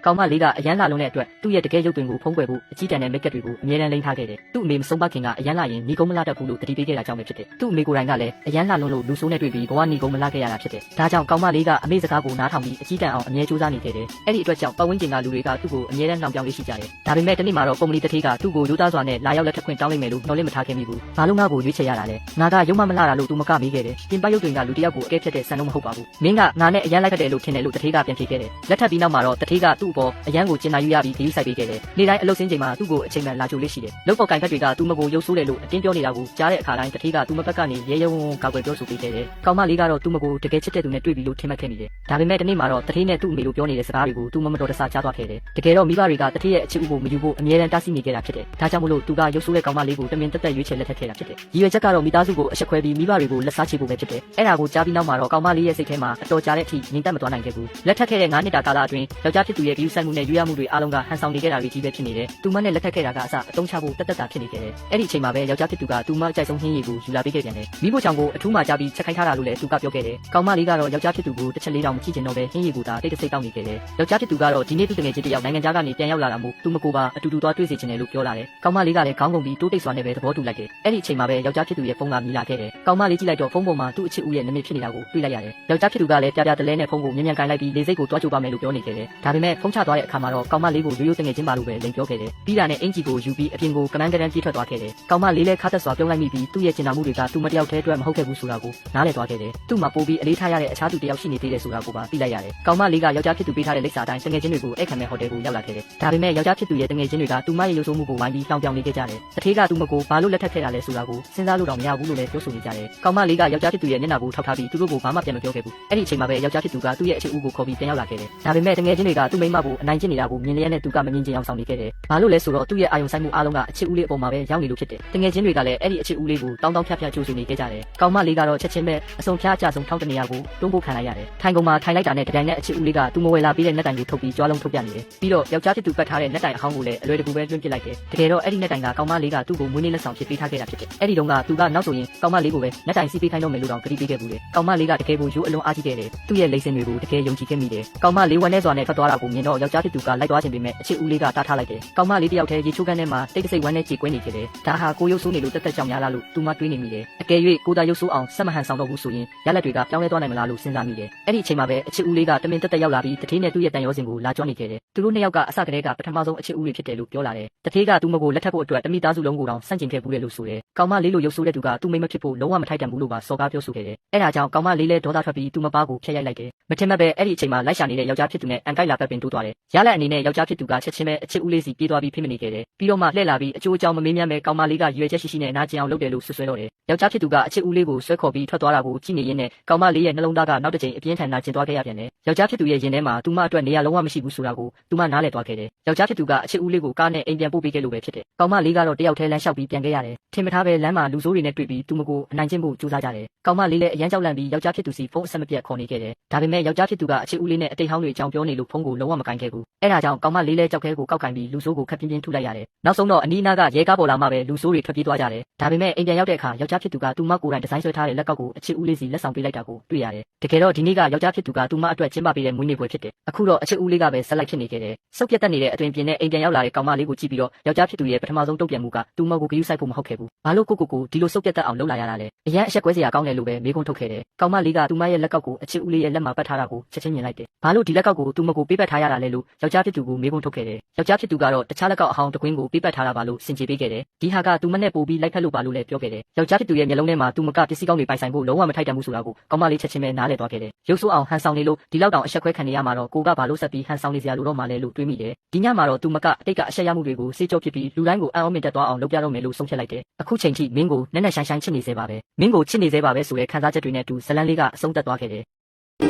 ကောင်းမလေးကအရန်လာလုံးတဲ့အတွက်သူ့ရဲ့တကယ်ရုပ်သွင်းကိုဖုံးကွယ်ဖို့အကြီးတန်းတဲ့မိတ်ကပ်တွေကိုအမြဲတမ်းလိမ့်ထားခဲ့တယ်သူ့အမေမဆုံးပါခင်ကအရန်လာရင်ညီကုန်းမလာတတ်ဘူးလို့တတိပေးခဲ့တာကြောင့်ပဲဖြစ်တယ်သူ့အမေကိုယ်တိုင်ကလည်းအရန်လာလုံးလို့လူဆိုးနဲ့တွေ့ပြီးဘဝညီကုန်းမလာခဲ့ရတာဖြစ်တယ်ဒါကြောင့်ကောင်းမလေးကအမေစကားကိုနားထောင်ပြီးအကြီးတန်းအောင်အမြဲစူးစမ်းနေခဲ့တယ်အဲ့ဒီအတွက်ကြောင့်ပတ်ဝန်းကျင်ကလူတွေကသူ့ကိုအမြဲတမ်းနှောင်ပြောင်းလေးရှိကြတယ်ဒါပေမဲ့တနေ့မှာတော့ကုမ္ပဏီတစ်ထေးကသူ့ကိုရိုးသားစွာနဲ့လာရောက်လက်ထပ်ခွင့်တောင်းလိုက်မယ်လို့မျှော်လင့်မထားခဲ့မိဘူးဘာလို့ငါ့ကိုရွေးချယ်ရတာလဲငါကရုံမမလာတာလို့သူမကမေးခဲ့တယ်ပြင်ပရုပ်တွင်ကလူတစ်ယောက်ကိုအကဲဖြတ်တဲ့ဆန်လုံးမဟုတ်ပါဘူးမင်းကငါနဲ့အရန်လိုက်ခဲ့တယ်လို့ထင်တယ်လို့တစ်ထေးကပြန်ဖြေခဲ့တယ်လက်ထပ်ပြီးနောက်မှာတော့တစ်ထေးကသူ့အပေါ်အရန်ကိုကျင်နာယူရပြီးဂရုစိုက်ပေးခဲ့တယ်နေ့တိုင်းအလုပ်စင်းချိန်မှာသူ့ကိုအချိန်မှန်လာကြိုလေးရှိတယ်လုပ်ပေါ်ကင်ဖက်တွေကသူ့မကိုရုပ်ဆိုးတယ်လို့အတင်းပြောနေတာကိုကြားတဲ့အခါတိုင်းတစ်ထေးကသူ့မဘက်ကနေရဲရဲဝံ့ဝံ့ကာကွယ်ပြောဆိုပေးခဲ့တယ်ကောင်းမလေးကတော့သူ့မကိုတကယ်ချစ်တဲ့သူနဲ့တွေ့ပြီလို့ထင်မှတ်ခဲ့မိတယ်ဒါပေမဲ့တနေ့မှာတော့တစ်ထေးနဲ့သူ့အမေတို့ပြောနေတဲ့စကားတွေကိုသူ့မတော်တဆကြားသွားခဲ့တယ်တကယ်တော့မိဘတွေကတစ်ထေးရဲ့အချစ်ဥကိုမယူဖို့အမြဲတမ်းတားဆီးနေခဲ့တာဖြစ်တယ်ဒါကြောင့်မလို့သူကရုပ်ဆိုးတဲ့ကောင်းမလေးကိုတမင်တက်တက်ရွေးချယ်လက်ထပ်ခဲ့တာဖြစ်တယ်ရည်ရွယ်ချက်ကတော့မိသားစုကိုအဆက်ခွဲပြီးမိဘတွေကိုလက်စားချေဖို့ပဲဖြစ်တယ်အဲ့ဒါကိုကြားပြီးနောက်မှာတော့ကောင်းမလေးရဲ့စိတ်ထဲမှာအတော်ကြာတဲ့အထိငြိမ်သက်မသွားနိုင်ခဲ့ဘူးလက်ထပ်ခဲ့တဲ့9နှစ်တာကာလအတွင်းယောက်ျားဖြစ်သူရဲ့ဂရုစိုက်မှုနဲ့ရွေးရမှုတွေအားလုံးကဟန်ဆောင်နေခဲ့တာတွေကြီးပဲဖြစ်နေတယ်သူမနဲ့လက်ထပ်ခဲ့တာကအစအတုံးချဖို့တက်တက်တာဖြစ်နေခဲ့တယ်အဲ့ဒီအချိန်မှာပဲယောက်ျားဖြစ်သူကသူမအကြိုက်ဆုံးဟင်းရည်ကိုယူလာပေးခဲ့ပြန်တယ်မိဖို့ချောင်ကိုအထူးမှကြားပြီးချက်ခိုင်းထားတာလို့လည်းသူကပြောခဲ့တယ်ကောင်းမလေးကတော့ယောက်ျားဖြစ်သူကိုတစ်ချက်လေးတောင်မကြည့်ချင်တော့ပဲဟင်းရည်ကိုသာတိတ်တဆိတ်တောင်းနေခဲ့တယ်ယောက်ျားဖြစ်သူကတော့ဒီနေ့သူတငယ်ချင်းတယောက်နိုင်ငံခြားကနေပြန်ရောက်လာတာမို့သူမကိုပါအတူတူသွားတွေ့စေချင်တယ်လို့ပြောလာတယ်ကောင်းမလေးကလည်းခေါင်းကုန်ပြီးတိုးတိတ်စွာနဲ့ပဲသဘောတူလိုက်တယ်အဲ့ဒီအချိန်မှာပဲယောက်ျားဖြစ်သူရဲ့ဖုန်းကမြည်လာခဲ့တယ်ကောင်းမလေးကြည့်လိုက်တော့ဖုန်းပေါ်မှာသူ့အချစ်ဦးရဲ့နာမည်ဖြစ်နေတာကိုတွေ့လိုက်ရတယ်ယောက်ျားဖြစ်သူကလည်းပြပြတလဲနဲ့ဖုန်းကိုမြန်မြန်ကင်လိုက်ပြီးလေစိတ်ကိုတွားကြိုပါမယ်လို့ပြောနေခဲ့တယ်ဒါပေမဲ့ဖုန်းချသွားတဲ့အခါမှာတော့ကောင်းမလေးကိုရိုးရိုးတငယ်ချင်းပါလို့ပဲလိန်ပြောခဲ့တယ်ပြီးတာနဲ့အင်ဂျီကိုယူပြီးအပြင်ကိုကမန်းကရန်ပြေးထွက်သွားခဲ့တယ်ကောင်းမလေးလည်းခါသက်စွာပြုံးလိုက်မိပြီးသူ့ရဲ့ကျင်နာမှုတွေကသူ့မတယောက်တည်းအတွက်မဟုတ်ခဲ့ဘူးဆိုတာကိုနားလည်သွားခဲ့တယ်သူ့မှာပိုးပြီးအလေးထားရတဲ့အခြားသူတယောက်ရှိနေသေးတယ်ဆိုတာကိုပါသိလိုက်ရတယ်ကောင်းမလေးကယောက်ျားဖြစ်သူပေးထားတဲ့လိပ်စာအတိုင်းတငယ်ချင်းတွေကိုအဲ့ခံမဲ့ဟိုတယ်ကိုရောက်လာခဲ့တယ်ဒါပေမဲ့ယောက်ျားဖြစ်သူရဲ့တငယ်ချင်းတွေကသူမရဲ့ရုပ်ဆိုးမှုကိုဝိုင်းပြီးတောင်းပြောင်းနေခဲ့ကြတယ်တထေးကသူ့မကိုဘာလို့လက်ထပ်ခဲ့တာလဲဆိုတာကိုစဉ်းစားလို့တော့မရဘူးလို့လည်းပြောဆိုနေကြတယ်ကောင်းမလေးကယောက်ျားဖြစ်သူရဲ့မျက်နှာကိုထောက်ထားပြီးသူတို့ကိုဘာမှပြန်မပြောခဲ့ဘူးအဲ့ဒီအချိန်မှာပဲယောက်ျားဖြစ်သူကသူ့ရဲ့အချစ်ဦးကိုခေါ်ပြီးပြန်ရောက်လာခဲ့တယ်ဒါပေမဲ့တငယ်ချင်းတွေကသူ့မိန်းမကိုအနိုင်ကျင့်နေတာကိုမြင်လျက်နဲ့သူကမမြင်ချင်အောင်ဆောင်နေခဲ့တယ်ဘာလို့လဲဆိုတော့သူ့ရဲ့အာယုံဆိုင်မှုအားလုံးကအချစ်ဦးလေးအပေါ်မှာပဲရောက်နေလို့ဖြစ်တယ်တငယ်ချင်းတွေကလည်းအဲ့ဒီအချစ်ဦးလေးကိုတောင်းဖြတ်ကြိုးစွနေခဲ့ကြတယ်ကောင်းမလေးကတော့ချက်ချင်းပဲအစုံဖြားအကြဆုံးထောက်တနေရကိုတွန်းပို့ခံလိုက်ရတယ်ထိုင်ကုန်မှာထိုင်လိုက်တာနဲ့တတိုင်းနဲ့အချစ်ဦးလေးကသူ့မဝယ်လာပြီးတဲ့နက်တိုင်ကိုထုတ်ပြီးကြွားလုံးထုတ်ပြနေတယ်ပြီးတော့ယောက်ျားဖြစ်သူပတ်ထားတဲ့နက်တိုင်အဟောင်းကိုလည်းအလွယ်တကူပဲလွှင့်ပစ်လိုက်တယ်တကယ်တော့အဲ့ဒီနက်တိုင်ကကောင်းမလေးကသူ့ကိုမွေးနေ့လက်ဆောင်ဖြစ်ပေးထားခဲ့တာဖြစ်တယ်အဲ့ဒီတုန်းကသူကနောက်ဆိုရင်ကောင်းမလေးကိုပဲနက်တိုင်စီးပေးခိုင်းတော့မယ်လို့တောင်ကတိပေးခဲ့ဘူးလေကောင်းမလေးကတကယ်ကိုရိုးအလုံးအားကြီးခဲ့တယ်သူ့ရဲ့လိမ့်စင်တွေကိုတကယ်ယုံကြည်ခဲ့မိတယ်ကောင်းမလေးဝမ်းနဲ့စွာနဲ့ထွက်သွားတာကိုမြင်တော့ယောက်ျားဖြစ်သူကလိုက်သွားခြင်းပေမဲ့အချစ်ဦးလေးကတားထားလိုက်တယ်ကောင်းမလေးတယောက်တည်းရေချိုးကန်းထဲမှာတိတ်တဆိတ်ဝမ်းနဲ့ကြေကွဲနေခဲ့တယ်ဒါဟာကိုရုပ်ဆိုးနေလို့တက်တက်ကြောင်များလားလို့သူမတွေးနေမိတယ်အကယ်၍ကိုသာရုပ်ဆိုးအောင်ဆက်မဟန်ဆောင်တော့ဘူးဆိုရင်ရလက်တွေကပြောင်းလဲသွားနိုင်မလားလို့စဉ်းစားမိတယ်အဲ့ဒီအချိန်မှာပဲအချစ်ဦးလေးကတမင်တက်တက်ရောက်လာပြီးတထေးနဲ့သူ့ရဲ့တန်ရောစင်ကိုလာကြွနေခဲ့တယ်သူတို့နှစ်ယောက်ကအစကတည်းကပထမဆုံးအချစ်ဦးတွေဖြစ်တယ်လို့ပြောလာတယ်တထေးကသူ့မကိုလက်ထပ်ဖို့အတွက်တမိသားစုလုံးကိုတောင်စန့်ကျင်ခဲ့ဘူးလေလို့ဆိုတယ်ကောင်းမလေးလိုရုပ်ဆိုးတဲ့သူကသူ့မိမဖြစ်ဖို့လုံးဝမထိုက်တန်ဘူးလို့ပါစော်ကားပြောဆိုခဲ့တယ်အဲ့ဒါကြောင့်ကောင်းမလေးလည်းဒေါသထွက်ပြီးသူ့မပါကိုဖျက်ရိုက်လိုက်တယ်မထင်မှတ်ပဲအဲ့ဒီအချိန်မှာလိုက်ရှာနေတဲ့ယောက်ျားဖြစ်သူနဲ့အန်ကိုက်လာပတ်ပင်တိုးသွားတယ်ရလက်အနေနဲ့ယောက်ျားဖြစ်သူကချက်ချင်းပဲအချစ်ဦးလေးစီပြေးသွားပြီးဖိမနေခဲ့တယ်ပြီးတော့မှလှည့်လာပြီးအကျိုးအကြောင်းမမေးမြန်းပဲကောင်းမလေးကရွေချက်ရှိရှိနဲ့နာကျင်အောင်လုပ်တယ်လို့ဆွဆွဲတော့တယ်ယောက်ျားဖြစ်သူကအချစ်ဦးလေးကိုဆွဲခေါ်ပြီးထွက်သွားတာကိုကြည့်နေရင်းနဲ့ကောင်းမလေးရဲ့နှလုံးသားကနောက်တစ်ချိန်အပြင်းထန်နာကျင်သွားခဲ့ရပြန်တယ်ယောက်ျားဖြစ်သူရဲ့ရင်ထဲမှာသူမအတွက်နေရာလုံးဝမရှိဘူးဆိုတာကိုသူမနားလည်သွားခဲ့တယ်ယောက်ျားဖြစ်သူကအချစ်ဦးလေးကိုကားနဲ့အိမ်ပြန်ပို့ပေးခဲ့လို့ပဲဖြစ်တယ်ကောင်းမလေးကတော့တယောက်တည်းလမ်းလျှောက်ပြီးပြန်ခဲ့ရတယ်ထင်မထားပဲလမ်းမှာလူဆိုးတွေနဲ့တွေ့ပြီးသူမကိုအနိုင်ကျင့်ဖို့ကြိုးစားကြတယ်ကောင်းမလေးလည်းအရန်ကြောက်လန့်ပြီးယောက်ျားဖြစ်သူစီဖုန်းအဆက်မပြတ်ခေါ်နေခဲ့တယ်ဒါပေမဲ့ယောက်ျားဖြစ်သူကအချစ်ဦးလေးနဲ့အတိတ်ဟောင်းတွေအကြောင်းပြောနေလို့ဖုန်းကိုလုံးဝမကင်ခဲ့ဘူးအဲ့ဒါကြောင့်ကောင်းမလေးလည်းကြောက်ခဲကိုကောက်ကင်ပြီးလူဆိုးကိုခက်ပြင်းပြင်းထုလိုက်ရတယ်နောက်ဆုံးတော့အနီးနားကရဲကားပေါ်လာမှပဲလူဆိုးတွေထွက်ပြေးသွားကြတယ်ဒါပေမဲ့အိမ်ပြန်ရောက်တဲ့အခါယောက်ျားဖြစ်သူကသူမကိုယ်တိုင်ဒီဇိုင်းဆွဲထားတဲ့လက်ကောက်ကိုအချစ်ဦးလေးစီလက်ဆောင်ပေးလိုက်တာကိုတွေ့ရတယ်တကယ်တော့ဒီနေ့ကယောက်ျားဖြစ်သူကသူမအတွက်ကျင်းပပေးတဲ့မွေးနေ့ပွဲဖြစ်တယ်အခုတော့အချစ်ဦးလေးကပဲဆက်လိုက်ဖြစ်နေခဲ့တယ်စုပ်ပြတ်တက်နေတဲ့အတွင်ပြင်းနဲ့အိမ်ပြန်ရောက်လာတဲ့ကောင်မလေးကိုကြည့်ပြီးတော့ယောက်ျားဖြစ်သူရဲ့ပထမဆုံးတုံ့ပြန်မှုကသူမကိုဂရုစိုက်ဖို့မဟုတ်ခဲ့ဘူးဘာလို့ကိုဒီလိုစုပ်ပြတ်တက်အောင်လုပ်လာရတာလဲအရန်အဆက်ကွဲစရာကောင်းတယ်လို့ပဲမေးခွန်းထုတ်ခဲ့တယ်ကောင်မလေးကသူမရဲ့လက်ကောက်ကိုအချစ်ဦးလေးရဲ့လက်မှာပတ်ထားတာကိုချက်ချင်းမြင်လိုက်တယ်ဘာလို့ဒီလက်ကောက်ကိုသူမကိုပေးပတ်ထားရတာလဲလို့ယောက်ျားဖြစ်သူကိုမေးခွန်းထုတ်ခဲ့တယ်ယောက်ျားဖြစ်သူကတော့တခြားလက်ကောက်အဟောင်းတကွင်းကိုပေးပတ်ထားတာပါလို့စင်ကြေပေးခဲ့တယ်ဒီဟာကသူမနဲ့ပို့ပြီးလိုက်ဖက်လို့ပါလို့လည်းပြောခဲ့တယ်ယောက်ျားဖြစ်သူရဲ့မျက်လုံးထဲမှာသူမကပစ္စည်းကောင်းတွေပိုင်ဆိုင်ဖို့လုံးဝမထိုက်တန်ဘူးဆိုတာကိုကောင်မလေးချက်ချင်းပဲနားလည်သွားခဲ့တယ်ရုပ်ဆိုးအောင်ဟန်ဆောင်နေလို့ဒီလောက်တောင်အဆက်ခွဲခံနေရမှာတော့ကိုကဘာလို့ဆက်ပြီးဟန်ဆောင်နေစရာလိုတော့မှလဲလို့တွေးမိတယ်ဒီညမှာတော့သူမကအတိတ်ကအဆက်ရမှုတွေကိုစေးကြောဖြစ်ပြီးလူတိုင်းကိုအံ့ဩမြင့်တက်သွားအောင်လုပ်ပြတော့မယ်လို့ဆုံးဖြတ်လိုက်တယ်အခုချိန်ထိမင်းကိုနက်နက်ရှိုင်းရှိုင်းချစ်နေသေးပါပဲမင်းကိုချစ်နေသေးပါပဲဆိုတဲ့ခံစားချက်တွေနဲ့တူဇလန်းလေးကအဆုံးသတ်သွားခဲ့တယ်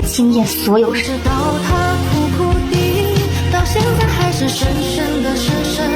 惊艳所有人。直到他苦苦地，到现在还是深深的深深